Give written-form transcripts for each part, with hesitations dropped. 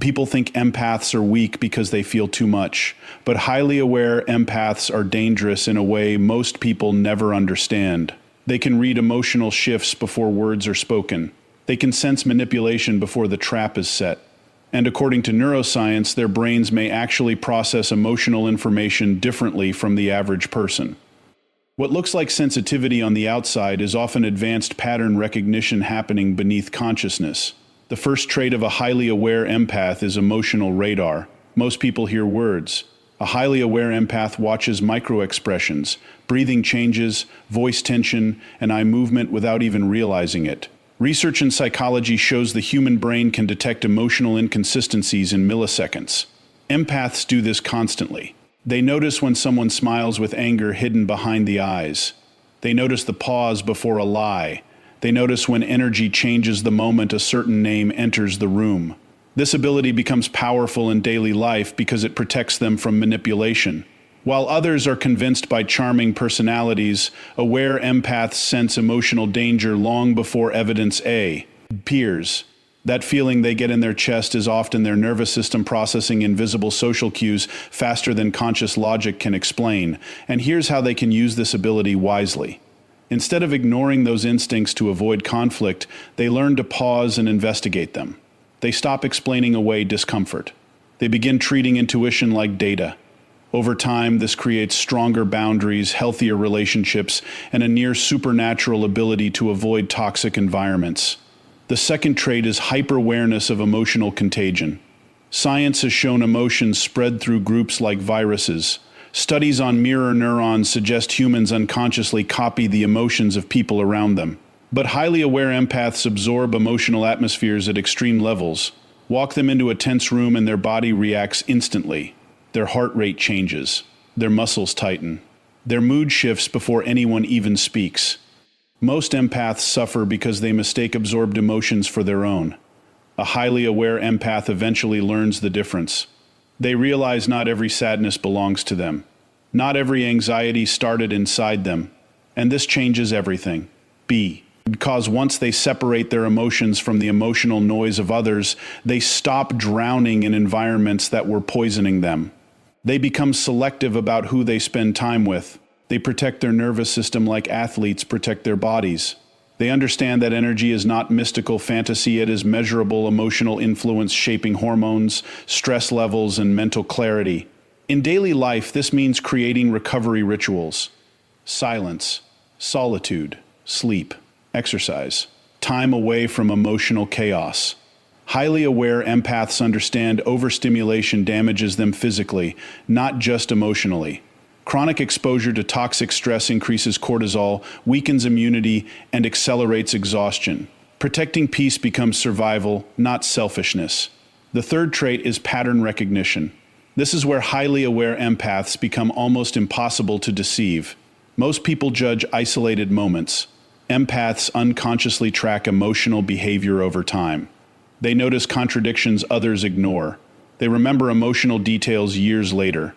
People think empaths are weak because they feel too much, but highly aware empaths are dangerous in a way most people never understand. They can read emotional shifts before words are spoken. They can sense manipulation before the trap is set. And according to neuroscience, their brains may actually process emotional information differently from the average person. What looks like sensitivity on the outside is often advanced pattern recognition happening beneath consciousness. The first trait of a highly aware empath is emotional radar. Most people hear words. A highly aware empath watches micro-expressions, breathing changes, voice tension, and eye movement without even realizing it. Research in psychology shows the human brain can detect emotional inconsistencies in milliseconds. Empaths do this constantly. They notice when someone smiles with anger hidden behind the eyes. They notice the pause before a lie. They notice when energy changes the moment a certain name enters the room. This ability becomes powerful in daily life because it protects them from manipulation. While others are convinced by charming personalities, aware empaths sense emotional danger long before evidence appears. That feeling they get in their chest is often their nervous system processing invisible social cues faster than conscious logic can explain, and here's how they can use this ability wisely. Instead of ignoring those instincts to avoid conflict, they learn to pause and investigate them. They stop explaining away discomfort. They begin treating intuition like data. Over time, this creates stronger boundaries, healthier relationships, and a near supernatural ability to avoid toxic environments. The second trait is hyper-awareness of emotional contagion. Science has shown emotions spread through groups like viruses. Studies on mirror neurons suggest humans unconsciously copy the emotions of people around them. But highly aware empaths absorb emotional atmospheres at extreme levels. Walk them into a tense room and their body reacts instantly. Their heart rate changes. Their muscles tighten. Their mood shifts before anyone even speaks. Most empaths suffer because they mistake absorbed emotions for their own. A highly aware empath eventually learns the difference. They realize not every sadness belongs to them. Not every anxiety started inside them. And this changes everything. Because once they separate their emotions from the emotional noise of others, they stop drowning in environments that were poisoning them. They become selective about who they spend time with. They protect their nervous system like athletes protect their bodies. They understand that energy is not mystical fantasy, it is measurable emotional influence shaping hormones, stress levels, and mental clarity. In daily life, this means creating recovery rituals. Silence, solitude, sleep, exercise, time away from emotional chaos. Highly aware empaths understand overstimulation damages them physically, not just emotionally. Chronic exposure to toxic stress increases cortisol, weakens immunity, and accelerates exhaustion. Protecting peace becomes survival, not selfishness. The third trait is pattern recognition. This is where highly aware empaths become almost impossible to deceive. Most people judge isolated moments. Empaths unconsciously track emotional behavior over time. They notice contradictions others ignore. They remember emotional details years later.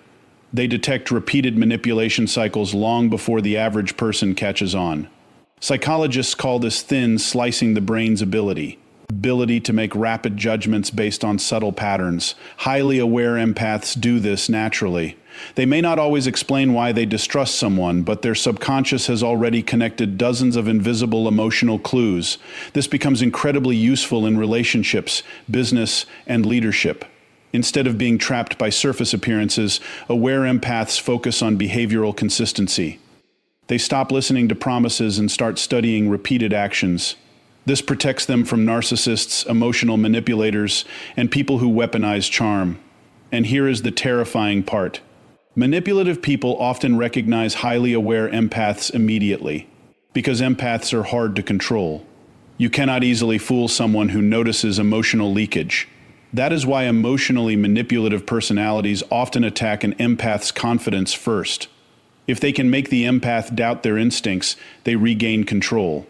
They detect repeated manipulation cycles long before the average person catches on. Psychologists call this thin slicing the brain's ability to make rapid judgments based on subtle patterns. Highly aware empaths do this naturally. They may not always explain why they distrust someone, but their subconscious has already connected dozens of invisible emotional clues. This becomes incredibly useful in relationships, business, and leadership. Instead of being trapped by surface appearances, aware empaths focus on behavioral consistency. They stop listening to promises and start studying repeated actions. This protects them from narcissists, emotional manipulators, and people who weaponize charm. And here is the terrifying part. Manipulative people often recognize highly aware empaths immediately, because empaths are hard to control. You cannot easily fool someone who notices emotional leakage. That is why emotionally manipulative personalities often attack an empath's confidence first. If they can make the empath doubt their instincts, they regain control.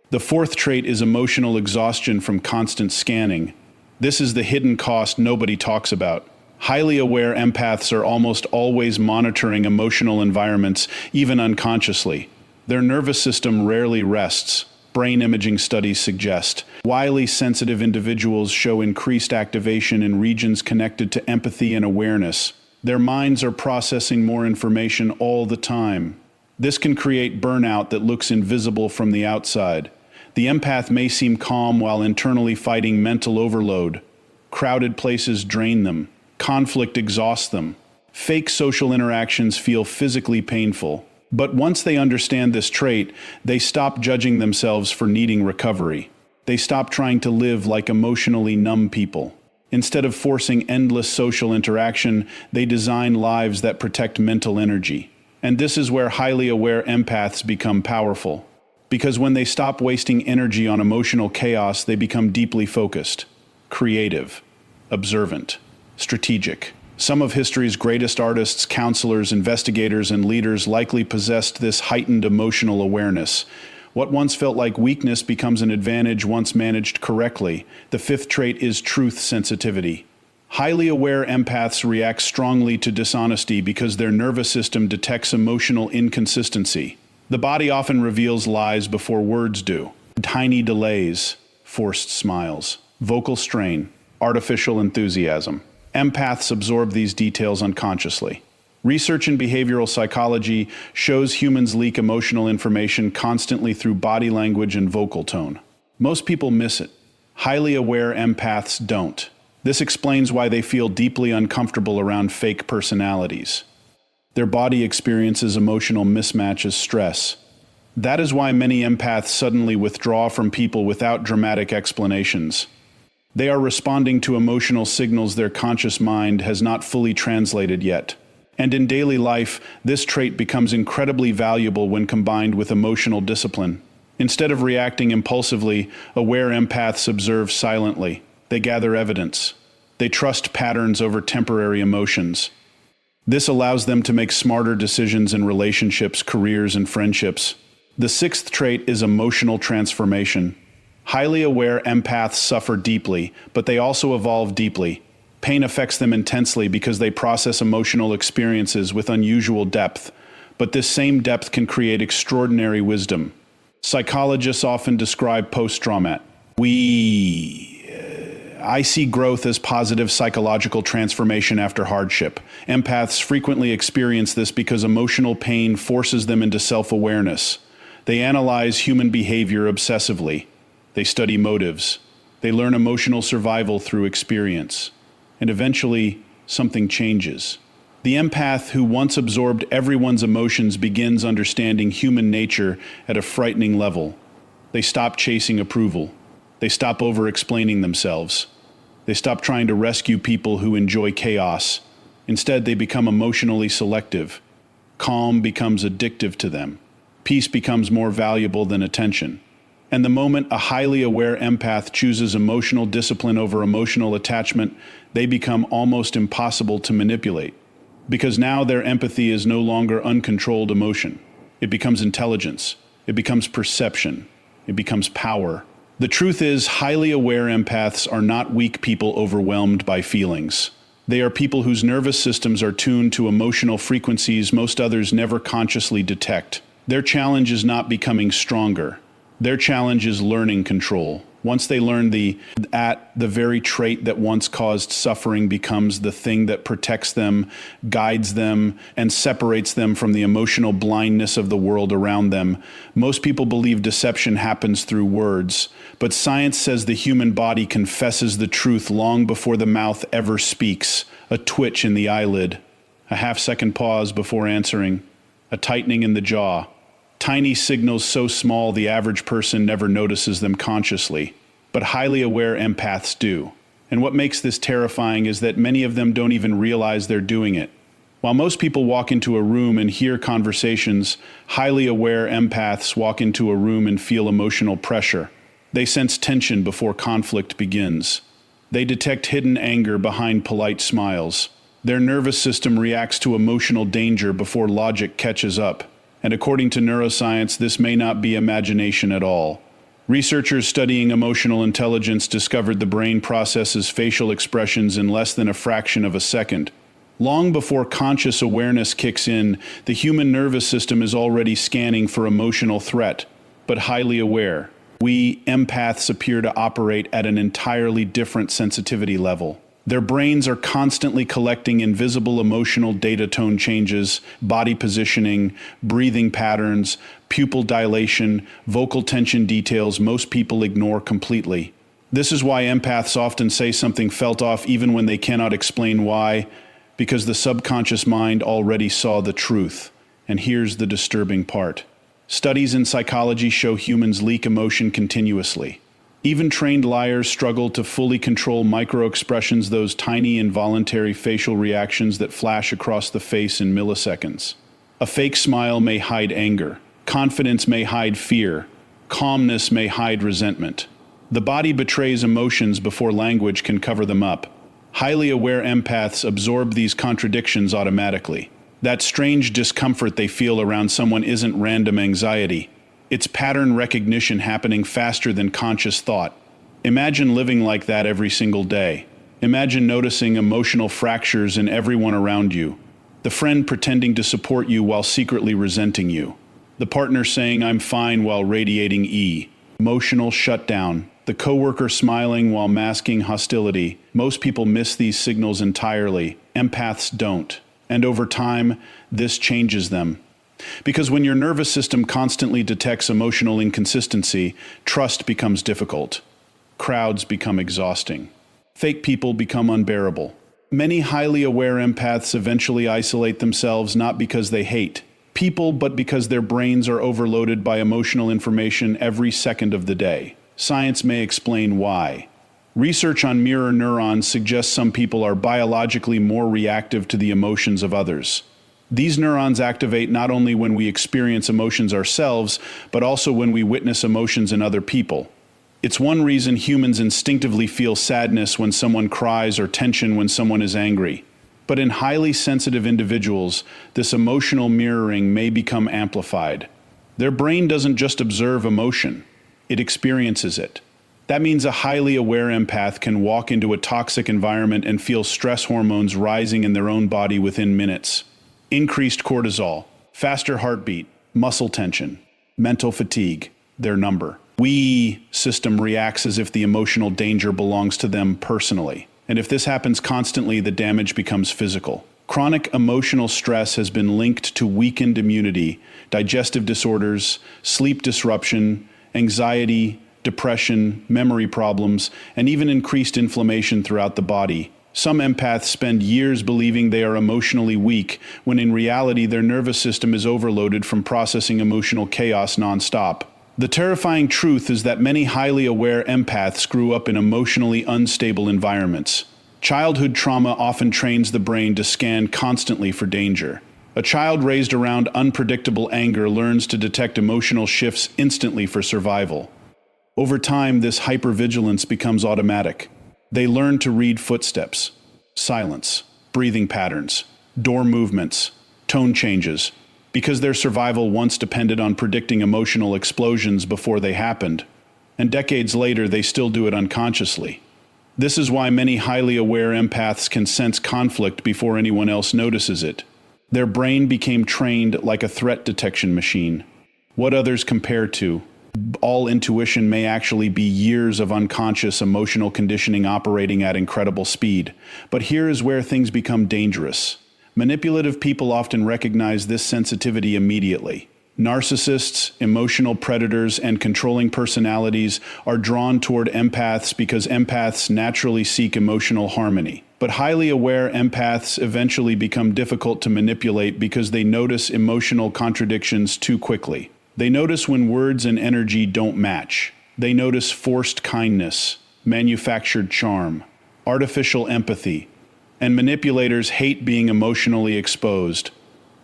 The fourth trait is emotional exhaustion from constant scanning. This is the hidden cost nobody talks about. Highly aware empaths are almost always monitoring emotional environments, even unconsciously. Their nervous system rarely rests. brain imaging studies suggest. Highly sensitive individuals show increased activation in regions connected to empathy and awareness. Their minds are processing more information all the time. This can create burnout that looks invisible from the outside. The empath may seem calm while internally fighting mental overload. Crowded places drain them. Conflict exhausts them. Fake social interactions feel physically painful. But once they understand this trait, they stop judging themselves for needing recovery. They stop trying to live like emotionally numb people. Instead of forcing endless social interaction, they design lives that protect mental energy. And this is where highly aware empaths become powerful. Because when they stop wasting energy on emotional chaos, they become deeply focused, creative, observant, strategic. Some of history's greatest artists, counselors, investigators, and leaders likely possessed this heightened emotional awareness. What once felt like weakness becomes an advantage once managed correctly. The fifth trait is truth sensitivity. Highly aware empaths react strongly to dishonesty because their nervous system detects emotional inconsistency. The body often reveals lies before words do. Tiny delays, forced smiles, vocal strain, artificial enthusiasm. Empaths absorb these details unconsciously. Research in behavioral psychology shows humans leak emotional information constantly through body language and vocal tone. Most people miss it. Highly aware empaths don't. This explains why they feel deeply uncomfortable around fake personalities. Their body experiences emotional mismatch as stress. That is why many empaths suddenly withdraw from people without dramatic explanations. They are responding to emotional signals their conscious mind has not fully translated yet. And in daily life, this trait becomes incredibly valuable when combined with emotional discipline. Instead of reacting impulsively, aware empaths observe silently. They gather evidence. They trust patterns over temporary emotions. This allows them to make smarter decisions in relationships, careers, and friendships. The sixth trait is emotional transformation. Highly aware empaths suffer deeply, but they also evolve deeply. Pain affects them intensely because they process emotional experiences with unusual depth, but this same depth can create extraordinary wisdom. Psychologists often describe post-trauma. I see growth as positive psychological transformation after hardship. Empaths frequently experience this because emotional pain forces them into self-awareness. They analyze human behavior obsessively. They study motives. They learn emotional survival through experience. And eventually, something changes. The empath who once absorbed everyone's emotions begins understanding human nature at a frightening level. They stop chasing approval. They stop over-explaining themselves. They stop trying to rescue people who enjoy chaos. Instead, they become emotionally selective. Calm becomes addictive to them. Peace becomes more valuable than attention. And the moment a highly aware empath chooses emotional discipline over emotional attachment, they become almost impossible to manipulate. Because now their empathy is no longer uncontrolled emotion. It becomes intelligence. It becomes perception. It becomes power. The truth is, highly aware empaths are not weak people overwhelmed by feelings. They are people whose nervous systems are tuned to emotional frequencies most others never consciously detect. Their challenge is not becoming stronger. Their challenge is learning control. Once they learn the very trait that once caused suffering becomes the thing that protects them, guides them, and separates them from the emotional blindness of the world around them. Most people believe deception happens through words, but science says the human body confesses the truth long before the mouth ever speaks. A twitch in the eyelid, a half-second pause before answering, a tightening in the jaw. Tiny signals so small the average person never notices them consciously, but highly aware empaths do. And what makes this terrifying is that many of them don't even realize they're doing it. While most people walk into a room and hear conversations, highly aware empaths walk into a room and feel emotional pressure. They sense tension before conflict begins. They detect hidden anger behind polite smiles. Their nervous system reacts to emotional danger before logic catches up. And according to neuroscience, this may not be imagination at all. Researchers studying emotional intelligence discovered the brain processes facial expressions in less than a fraction of a second. Long before conscious awareness kicks in, the human nervous system is already scanning for emotional threat, but highly aware. We empaths appear to operate at an entirely different sensitivity level. Their brains are constantly collecting invisible emotional data tone changes, body positioning, breathing patterns, pupil dilation, vocal tension details most people ignore completely. This is why empaths often say something felt off even when they cannot explain why, because the subconscious mind already saw the truth. And here's the disturbing part. Studies in psychology show humans leak emotion continuously. Even trained liars struggle to fully control micro-expressions, those tiny involuntary facial reactions that flash across the face in milliseconds. A fake smile may hide anger. Confidence may hide fear. Calmness may hide resentment. The body betrays emotions before language can cover them up. Highly aware empaths absorb these contradictions automatically. That strange discomfort they feel around someone isn't random anxiety. It's pattern recognition happening faster than conscious thought. Imagine living like that every single day. Imagine noticing emotional fractures in everyone around you. The friend pretending to support you while secretly resenting you. The partner saying, "I'm fine," while radiating emotional shutdown. The coworker smiling while masking hostility. Most people miss these signals entirely. Empaths don't. And over time, this changes them. Because when your nervous system constantly detects emotional inconsistency, trust becomes difficult. Crowds become exhausting. Fake people become unbearable. Many highly aware empaths eventually isolate themselves not because they hate people, but because their brains are overloaded by emotional information every second of the day. Science may explain why. Research on mirror neurons suggests some people are biologically more reactive to the emotions of others. These neurons activate not only when we experience emotions ourselves, but also when we witness emotions in other people. It's one reason humans instinctively feel sadness when someone cries or tension when someone is angry. But in highly sensitive individuals, this emotional mirroring may become amplified. Their brain doesn't just observe emotion, it experiences it. That means a highly aware empath can walk into a toxic environment and feel stress hormones rising in their own body within minutes. Increased cortisol, faster heartbeat, muscle tension, mental fatigue, their number. We system reacts as if the emotional danger belongs to them personally. And if this happens constantly, the damage becomes physical. Chronic emotional stress has been linked to weakened immunity, digestive disorders, sleep disruption, anxiety, depression, memory problems, and even increased inflammation throughout the body. Some empaths spend years believing they are emotionally weak, when in reality their nervous system is overloaded from processing emotional chaos nonstop. The terrifying truth is that many highly aware empaths grew up in emotionally unstable environments. Childhood trauma often trains the brain to scan constantly for danger. A child raised around unpredictable anger learns to detect emotional shifts instantly for survival. Over time, this hypervigilance becomes automatic. They learn to read footsteps, silence, breathing patterns, door movements, tone changes, because their survival once depended on predicting emotional explosions before they happened, and decades later they still do it unconsciously. This is why many highly aware empaths can sense conflict before anyone else notices it. Their brain became trained like a threat detection machine. What others compare to, all intuition may actually be years of unconscious emotional conditioning operating at incredible speed. But here is where things become dangerous. Manipulative people often recognize this sensitivity immediately. Narcissists, emotional predators, and controlling personalities are drawn toward empaths because empaths naturally seek emotional harmony. But highly aware empaths eventually become difficult to manipulate because they notice emotional contradictions too quickly. They notice when words and energy don't match. They notice forced kindness, manufactured charm, artificial empathy, and manipulators hate being emotionally exposed.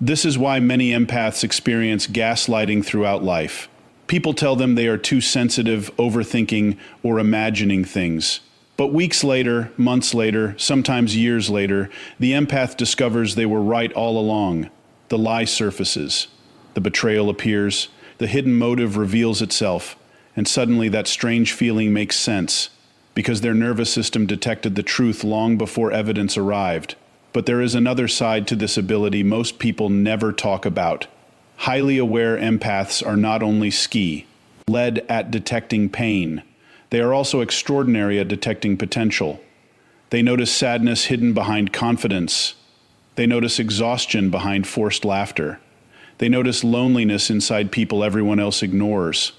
This is why many empaths experience gaslighting throughout life. People tell them they are too sensitive, overthinking, or imagining things. But weeks later, months later, sometimes years later, the empath discovers they were right all along. The lie surfaces. The betrayal appears. The hidden motive reveals itself, and suddenly that strange feeling makes sense, because their nervous system detected the truth long before evidence arrived. But there is another side to this ability most people never talk about. Highly aware empaths are not only led at detecting pain. They are also extraordinary at detecting potential. They notice sadness hidden behind confidence. They notice exhaustion behind forced laughter. They notice loneliness inside people everyone else ignores.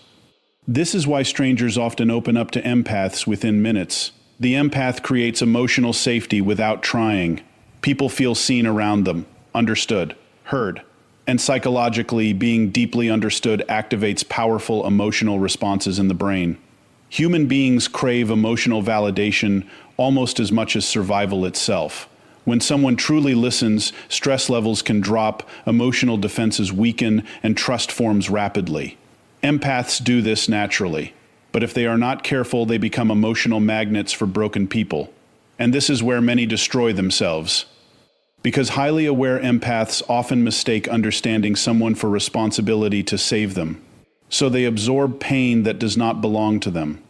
This is why strangers often open up to empaths within minutes. The empath creates emotional safety without trying. People feel seen around them, understood, heard. And psychologically, being deeply understood activates powerful emotional responses in the brain. Human beings crave emotional validation almost as much as survival itself. When someone truly listens, stress levels can drop, emotional defenses weaken, and trust forms rapidly. Empaths do this naturally, but if they are not careful, they become emotional magnets for broken people. And this is where many destroy themselves. Because highly aware empaths often mistake understanding someone for responsibility to save them. So they absorb pain that does not belong to them.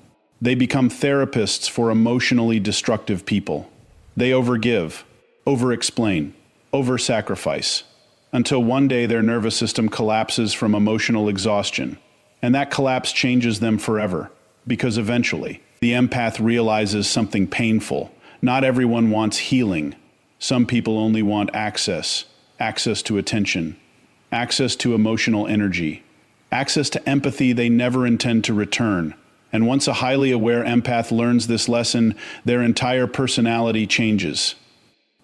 They become therapists for emotionally destructive people. They overgive, over-explain, over-sacrifice, until one day their nervous system collapses from emotional exhaustion. And that collapse changes them forever, because eventually, the empath realizes something painful. Not everyone wants healing. Some people only want access to attention, access to emotional energy, access to empathy they never intend to return. And once a highly aware empath learns this lesson, their entire personality changes.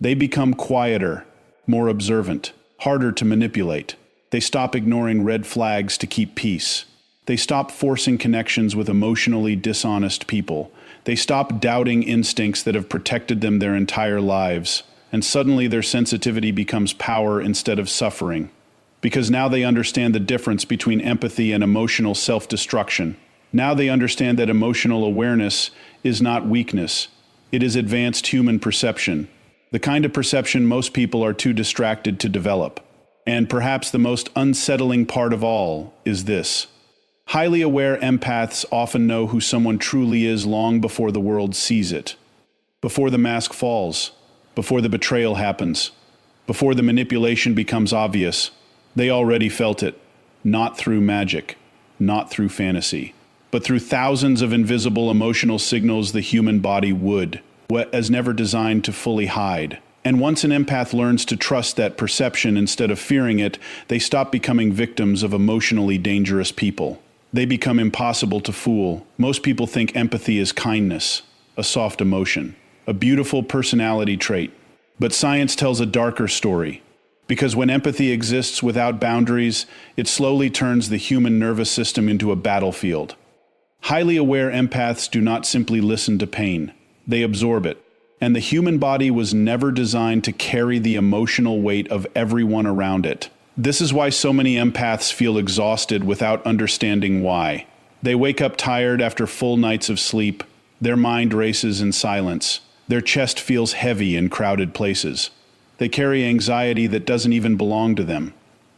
They become quieter, more observant, harder to manipulate. They stop ignoring red flags to keep peace. They stop forcing connections with emotionally dishonest people. They stop doubting instincts that have protected them their entire lives. And suddenly their sensitivity becomes power instead of suffering. Because now they understand the difference between empathy and emotional self-destruction. Now they understand that emotional awareness is not weakness. It is advanced human perception. The kind of perception most people are too distracted to develop. And perhaps the most unsettling part of all is this. Highly aware empaths often know who someone truly is long before the world sees it. Before the mask falls. Before the betrayal happens. Before the manipulation becomes obvious. They already felt it. Not through magic. Not through fantasy. But through thousands of invisible emotional signals the human body would, as never designed to fully hide. And once an empath learns to trust that perception instead of fearing it, they stop becoming victims of emotionally dangerous people. They become impossible to fool. Most people think empathy is kindness, a soft emotion, a beautiful personality trait. But science tells a darker story. Because when empathy exists without boundaries, it slowly turns the human nervous system into a battlefield. Highly aware empaths do not simply listen to pain. They absorb it. And the human body was never designed to carry the emotional weight of everyone around it. This is why so many empaths feel exhausted without understanding why. They wake up tired after full nights of sleep. Their mind races in silence. Their chest feels heavy in crowded places. They carry anxiety that doesn't even belong to them.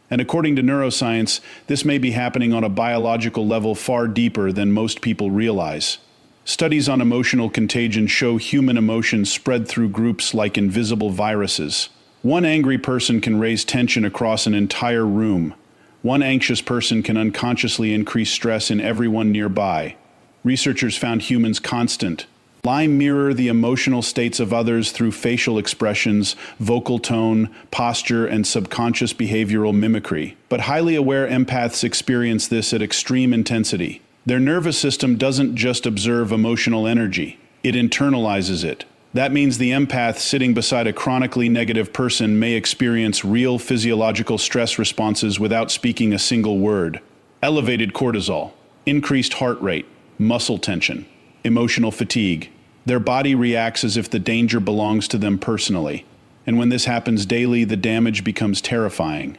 And according to neuroscience, this may be happening on a biological level far deeper than most people realize. Studies on emotional contagion show human emotions spread through groups like invisible viruses. One angry person can raise tension across an entire room. One anxious person can unconsciously increase stress in everyone nearby. Researchers found humans constant. Mirror the emotional states of others through facial expressions, vocal tone, posture, and subconscious behavioral mimicry. But highly aware empaths experience this at extreme intensity. Their nervous system doesn't just observe emotional energy, it internalizes it. That means the empath sitting beside a chronically negative person may experience real physiological stress responses without speaking a single word. Elevated cortisol, increased heart rate, muscle tension, emotional fatigue. Their body reacts as if the danger belongs to them personally. And when this happens daily, the damage becomes terrifying.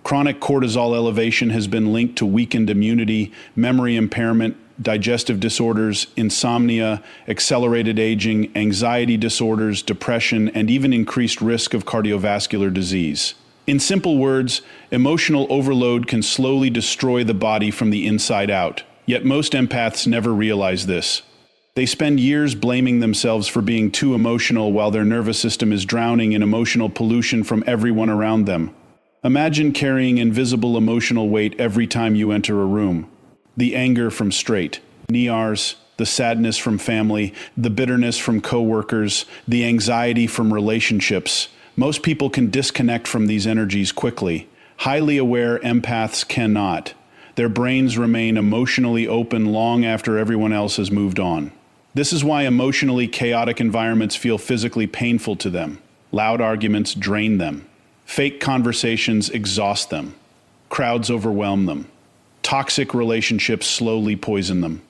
Chronic cortisol elevation has been linked to weakened immunity, memory impairment, digestive disorders, insomnia, accelerated aging, anxiety disorders, depression, and even increased risk of cardiovascular disease. In simple words, emotional overload can slowly destroy the body from the inside out. Yet most empaths never realize this. They spend years blaming themselves for being too emotional while their nervous system is drowning in emotional pollution from everyone around them. Imagine carrying invisible emotional weight every time you enter a room. The anger from straight, NERs, the sadness from family, the bitterness from coworkers, the anxiety from relationships. Most people can disconnect from these energies quickly. Highly aware empaths cannot. Their brains remain emotionally open long after everyone else has moved on. This is why emotionally chaotic environments feel physically painful to them. Loud arguments drain them. Fake conversations exhaust them. Crowds overwhelm them. Toxic relationships slowly poison them.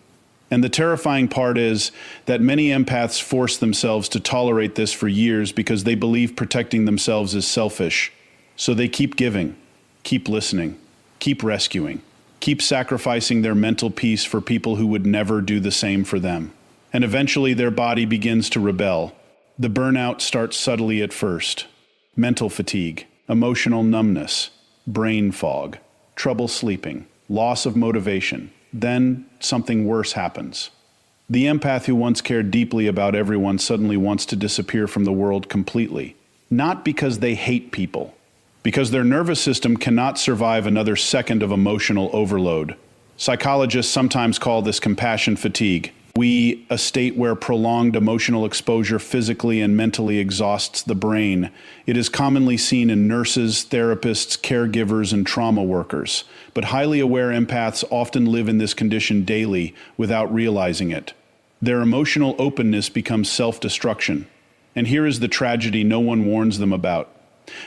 And the terrifying part is that many empaths force themselves to tolerate this for years because they believe protecting themselves is selfish. So they keep giving, keep listening, keep rescuing, keep sacrificing their mental peace for people who would never do the same for them. And eventually their body begins to rebel. The burnout starts subtly at first. Mental fatigue, emotional numbness, brain fog, trouble sleeping, loss of motivation. Then something worse happens. The empath who once cared deeply about everyone suddenly wants to disappear from the world completely. Not because they hate people, because their nervous system cannot survive another second of emotional overload. Psychologists sometimes call this compassion fatigue. A state where prolonged emotional exposure physically and mentally exhausts the brain. It is commonly seen in nurses, therapists, caregivers, and trauma workers. But highly aware empaths often live in this condition daily without realizing it. Their emotional openness becomes self-destruction. And here is the tragedy no one warns them about.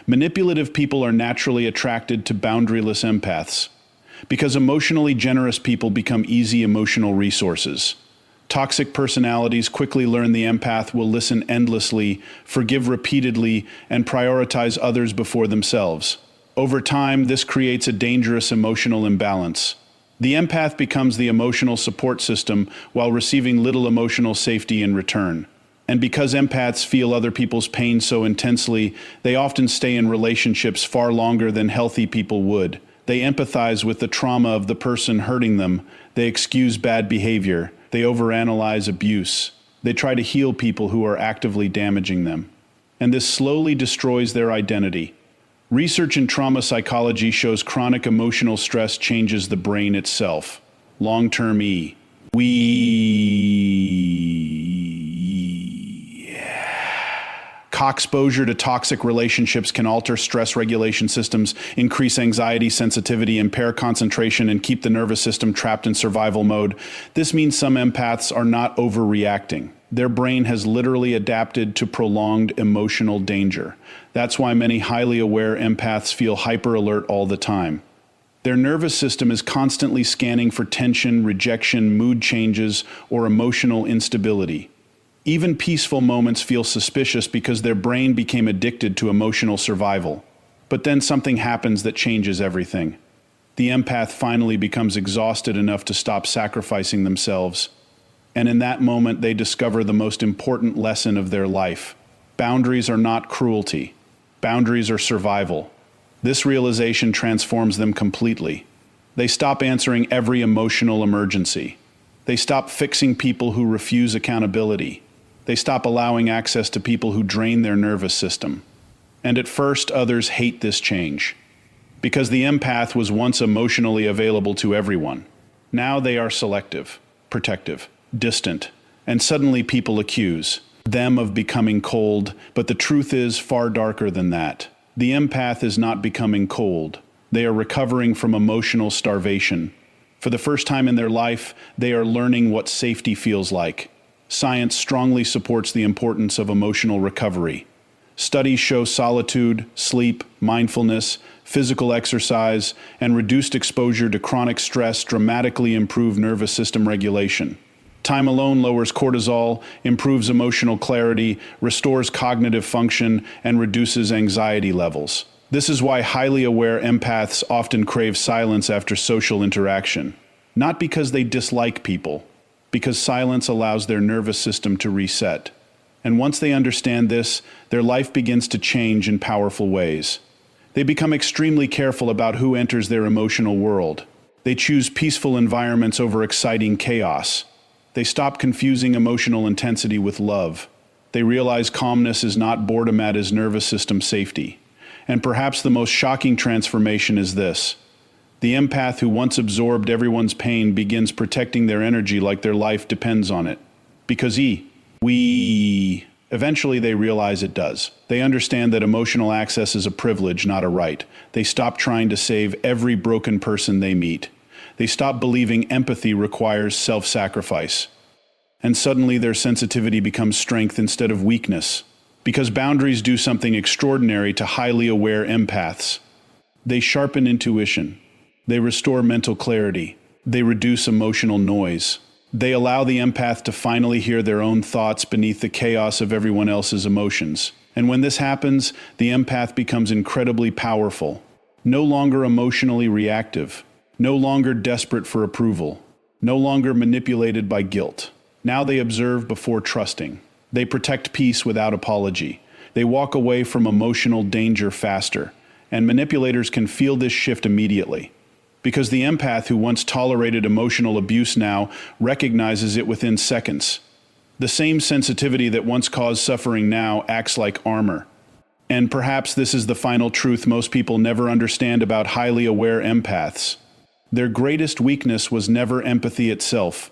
Manipulative people are naturally attracted to boundaryless empaths, because emotionally generous people become easy emotional resources. Toxic personalities quickly learn the empath will listen endlessly, forgive repeatedly, and prioritize others before themselves. Over time, this creates a dangerous emotional imbalance. The empath becomes the emotional support system while receiving little emotional safety in return. And because empaths feel other people's pain so intensely, they often stay in relationships far longer than healthy people would. They empathize with the trauma of the person hurting them. They excuse bad behavior. They overanalyze abuse. They try to heal people who are actively damaging them. And this slowly destroys their identity. Research in trauma psychology shows chronic emotional stress changes the brain itself. Long-term exposure to toxic relationships can alter stress regulation systems, increase anxiety sensitivity, impair concentration, and keep the nervous system trapped in survival mode. This means some empaths are not overreacting. Their brain has literally adapted to prolonged emotional danger. That's why many highly aware empaths feel hyper alert all the time. Their nervous system is constantly scanning for tension, rejection, mood changes, or emotional instability. Even peaceful moments feel suspicious because their brain became addicted to emotional survival. But then something happens that changes everything. The empath finally becomes exhausted enough to stop sacrificing themselves. And in that moment, they discover the most important lesson of their life. Boundaries are not cruelty. Boundaries are survival. This realization transforms them completely. They stop answering every emotional emergency. They stop fixing people who refuse accountability. They stop allowing access to people who drain their nervous system. And at first, others hate this change. Because the empath was once emotionally available to everyone. Now they are selective, protective, distant, and suddenly people accuse them of becoming cold, but the truth is far darker than that. The empath is not becoming cold. They are recovering from emotional starvation. For the first time in their life, they are learning what safety feels like. Science strongly supports the importance of emotional recovery. Studies show solitude, sleep, mindfulness, physical exercise, and reduced exposure to chronic stress dramatically improve nervous system regulation. Time alone lowers cortisol, improves emotional clarity, restores cognitive function, and reduces anxiety levels. This is why highly aware empaths often crave silence after social interaction. Not because they dislike people, because silence allows their nervous system to reset. And once they understand this, their life begins to change in powerful ways. They become extremely careful about who enters their emotional world. They choose peaceful environments over exciting chaos. They stop confusing emotional intensity with love. They realize calmness is not boredom, it is nervous system safety. And perhaps the most shocking transformation is this. The empath who once absorbed everyone's pain begins protecting their energy like their life depends on it. Because eventually they realize it does. They understand that emotional access is a privilege, not a right. They stop trying to save every broken person they meet. They stop believing empathy requires self-sacrifice. And suddenly their sensitivity becomes strength instead of weakness. Because boundaries do something extraordinary to highly aware empaths. They sharpen intuition. They restore mental clarity. They reduce emotional noise. They allow the empath to finally hear their own thoughts beneath the chaos of everyone else's emotions. And when this happens, the empath becomes incredibly powerful. No longer emotionally reactive. No longer desperate for approval. No longer manipulated by guilt. Now they observe before trusting. They protect peace without apology. They walk away from emotional danger faster. And manipulators can feel this shift immediately. Because the empath who once tolerated emotional abuse now recognizes it within seconds. The same sensitivity that once caused suffering now acts like armor. And perhaps this is the final truth most people never understand about highly aware empaths. Their greatest weakness was never empathy itself.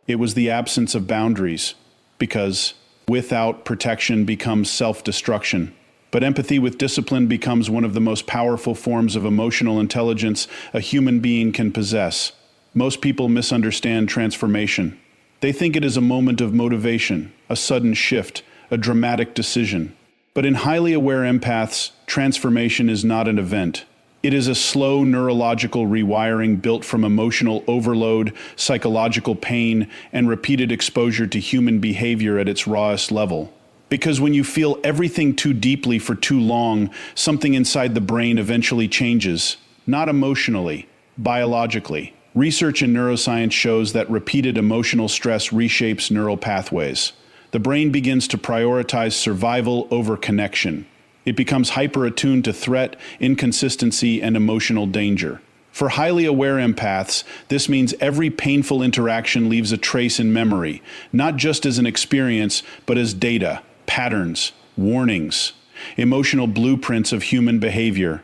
It was the absence of boundaries. Because without protection becomes self-destruction. But empathy with discipline becomes one of the most powerful forms of emotional intelligence a human being can possess. Most people misunderstand transformation. They think it is a moment of motivation, a sudden shift, a dramatic decision. But in highly aware empaths, transformation is not an event. It is a slow neurological rewiring built from emotional overload, psychological pain, and repeated exposure to human behavior at its rawest level. Because when you feel everything too deeply for too long, something inside the brain eventually changes. Not emotionally, biologically. Research in neuroscience shows that repeated emotional stress reshapes neural pathways. The brain begins to prioritize survival over connection. It becomes hyper-attuned to threat, inconsistency, and emotional danger. For highly aware empaths, this means every painful interaction leaves a trace in memory, not just as an experience, but as data. Patterns, warnings, emotional blueprints of human behavior.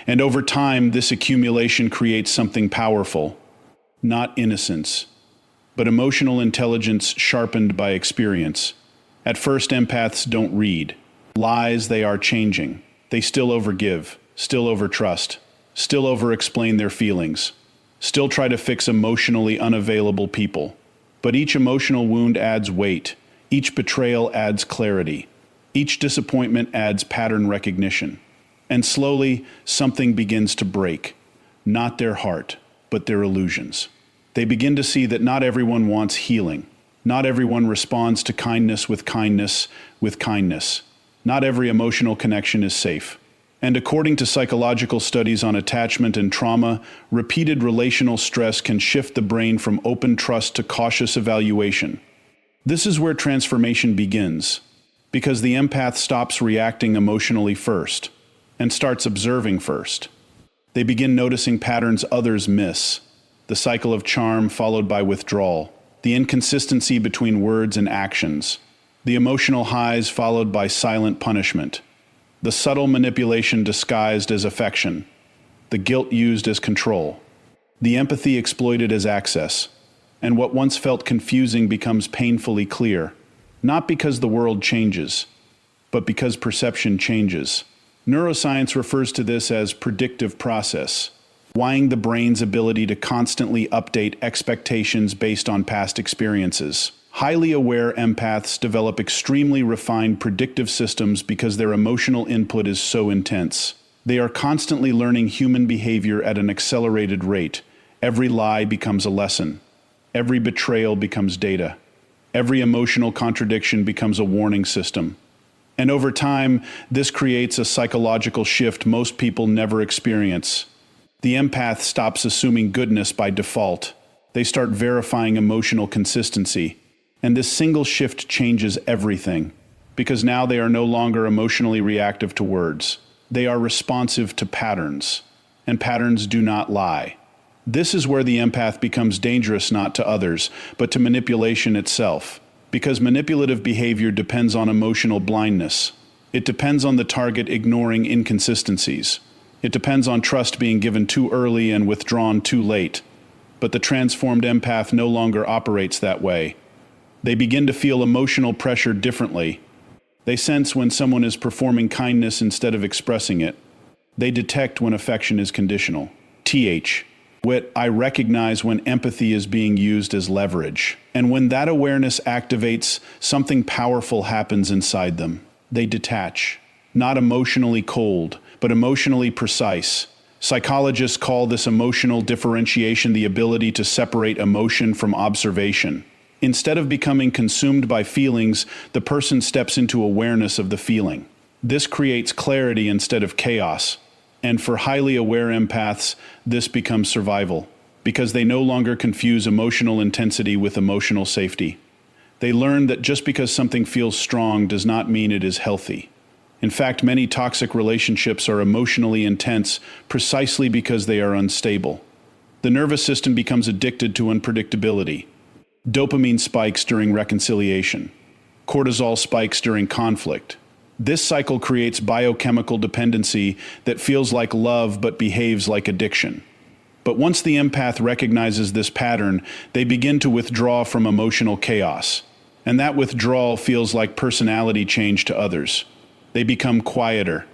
And over time, this accumulation creates something powerful. Not innocence, but emotional intelligence sharpened by experience. At first, empaths don't read. Lies they are changing. They still overgive, still overtrust, still over-explain their feelings, still try to fix emotionally unavailable people. But each emotional wound adds weight. Each betrayal adds clarity. Each disappointment adds pattern recognition. And slowly, something begins to break. Not their heart, but their illusions. They begin to see that not everyone wants healing. Not everyone responds to kindness with kindness with kindness. Not every emotional connection is safe. And according to psychological studies on attachment and trauma, repeated relational stress can shift the brain from open trust to cautious evaluation. This is where transformation begins, because the empath stops reacting emotionally first and starts observing first. They begin noticing patterns others miss, the cycle of charm followed by withdrawal, the inconsistency between words and actions, the emotional highs followed by silent punishment, the subtle manipulation disguised as affection, the guilt used as control, the empathy exploited as access. And what once felt confusing becomes painfully clear, not because the world changes, but because perception changes. Neuroscience refers to this as predictive process, wiring the brain's ability to constantly update expectations based on past experiences. Highly aware empaths develop extremely refined predictive systems because their emotional input is so intense. They are constantly learning human behavior at an accelerated rate. Every lie becomes a lesson. Every betrayal becomes data. Every emotional contradiction becomes a warning system. And over time, this creates a psychological shift most people never experience. The empath stops assuming goodness by default. They start verifying emotional consistency. And this single shift changes everything. Because now they are no longer emotionally reactive to words. They are responsive to patterns. And patterns do not lie. This is where the empath becomes dangerous not to others, but to manipulation itself. Because manipulative behavior depends on emotional blindness. It depends on the target ignoring inconsistencies. It depends on trust being given too early and withdrawn too late. But the transformed empath no longer operates that way. They begin to feel emotional pressure differently. They sense when someone is performing kindness instead of expressing it. They detect when affection is conditional. I recognize when empathy is being used as leverage. And when that awareness activates, something powerful happens inside them. They detach. Not emotionally cold, but emotionally precise. Psychologists call this emotional differentiation the ability to separate emotion from observation. Instead of becoming consumed by feelings, the person steps into awareness of the feeling. This creates clarity instead of chaos. And for highly aware empaths, this becomes survival, because they no longer confuse emotional intensity with emotional safety. They learn that just because something feels strong does not mean it is healthy. In fact, many toxic relationships are emotionally intense precisely because they are unstable. The nervous system becomes addicted to unpredictability. Dopamine spikes during reconciliation. Cortisol spikes during conflict. This cycle creates biochemical dependency that feels like love but behaves like addiction. But once the empath recognizes this pattern, they begin to withdraw from emotional chaos. And that withdrawal feels like personality change to others. They become quieter,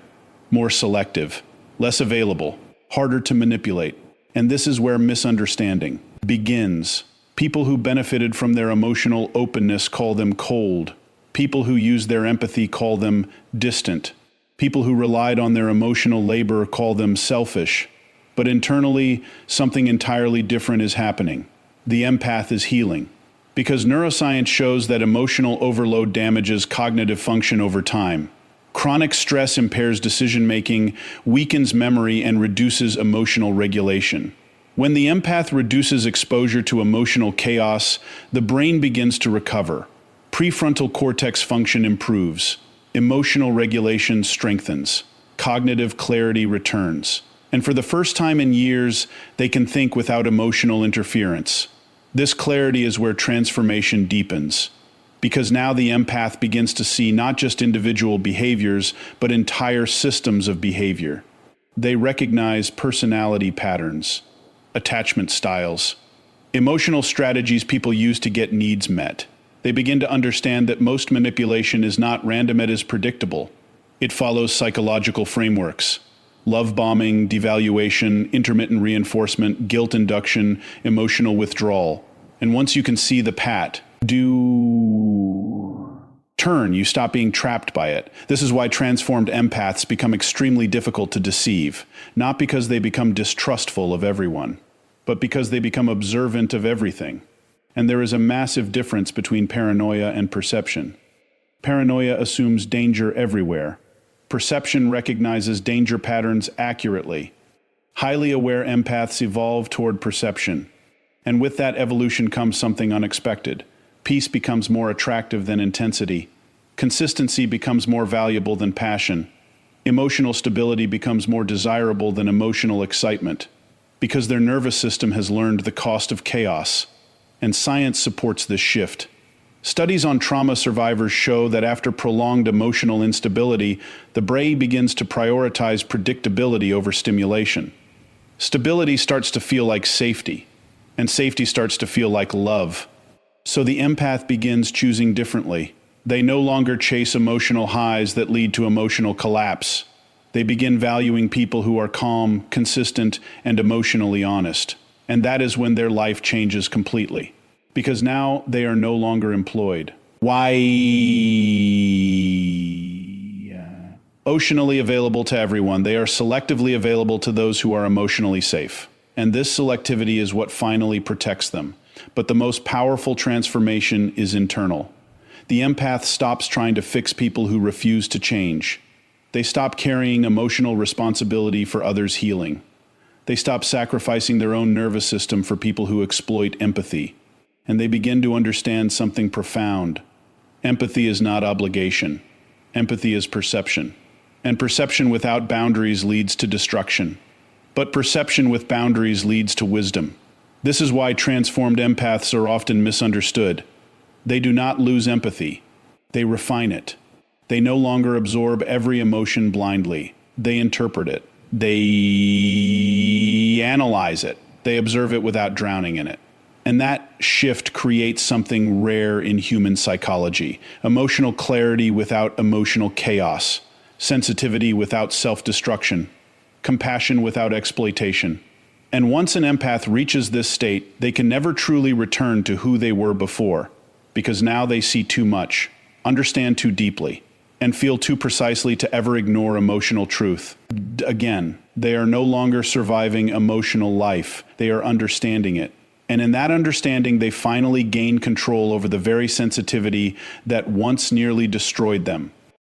more selective, less available, harder to manipulate. And this is where misunderstanding begins. People who benefited from their emotional openness call them cold. People who use their empathy call them distant. People who relied on their emotional labor call them selfish. But internally, something entirely different is happening. The empath is healing. Because neuroscience shows that emotional overload damages cognitive function over time. Chronic stress impairs decision-making, weakens memory, and reduces emotional regulation. When the empath reduces exposure to emotional chaos, the brain begins to recover. Prefrontal cortex function improves. Emotional regulation strengthens. Cognitive clarity returns. And for the first time in years, they can think without emotional interference. This clarity is where transformation deepens. Because now the empath begins to see not just individual behaviors, but entire systems of behavior. They recognize personality patterns, attachment styles, emotional strategies people use to get needs met. They begin to understand that most manipulation is not random, it is predictable. It follows psychological frameworks. Love bombing, devaluation, intermittent reinforcement, guilt induction, emotional withdrawal. And once you can see the turn, you stop being trapped by it. This is why transformed empaths become extremely difficult to deceive, not because they become distrustful of everyone, but because they become observant of everything. And there is a massive difference between paranoia and perception. Paranoia assumes danger everywhere. Perception recognizes danger patterns accurately. Highly aware empaths evolve toward perception. And with that evolution comes something unexpected. Peace becomes more attractive than intensity. Consistency becomes more valuable than passion. Emotional stability becomes more desirable than emotional excitement. Because their nervous system has learned the cost of chaos. And science supports this shift. Studies on trauma survivors show that after prolonged emotional instability, the brain begins to prioritize predictability over stimulation. Stability starts to feel like safety, and safety starts to feel like love. So the empath begins choosing differently. They no longer chase emotional highs that lead to emotional collapse. They begin valuing people who are calm, consistent, and emotionally honest. And that is when their life changes completely. Because now they are no longer employed. Oceanally available to everyone, they are selectively available to those who are emotionally safe. And this selectivity is what finally protects them. But the most powerful transformation is internal. The empath stops trying to fix people who refuse to change. They stop carrying emotional responsibility for others' healing. They stop sacrificing their own nervous system for people who exploit empathy. And they begin to understand something profound. Empathy is not obligation. Empathy is perception. And perception without boundaries leads to destruction. But perception with boundaries leads to wisdom. This is why transformed empaths are often misunderstood. They do not lose empathy. They refine it. They no longer absorb every emotion blindly. They interpret it. They analyze it. They observe it without drowning in it. And that shift creates something rare in human psychology: emotional clarity without emotional chaos, sensitivity without self-destruction, compassion without exploitation. And once an empath reaches this state, they can never truly return to who they were before, because now they see too much, understand too deeply, and feel too precisely to ever ignore emotional truth. Again, they are no longer surviving emotional life, they are understanding it. And in that understanding, they finally gain control over the very sensitivity that once nearly destroyed them.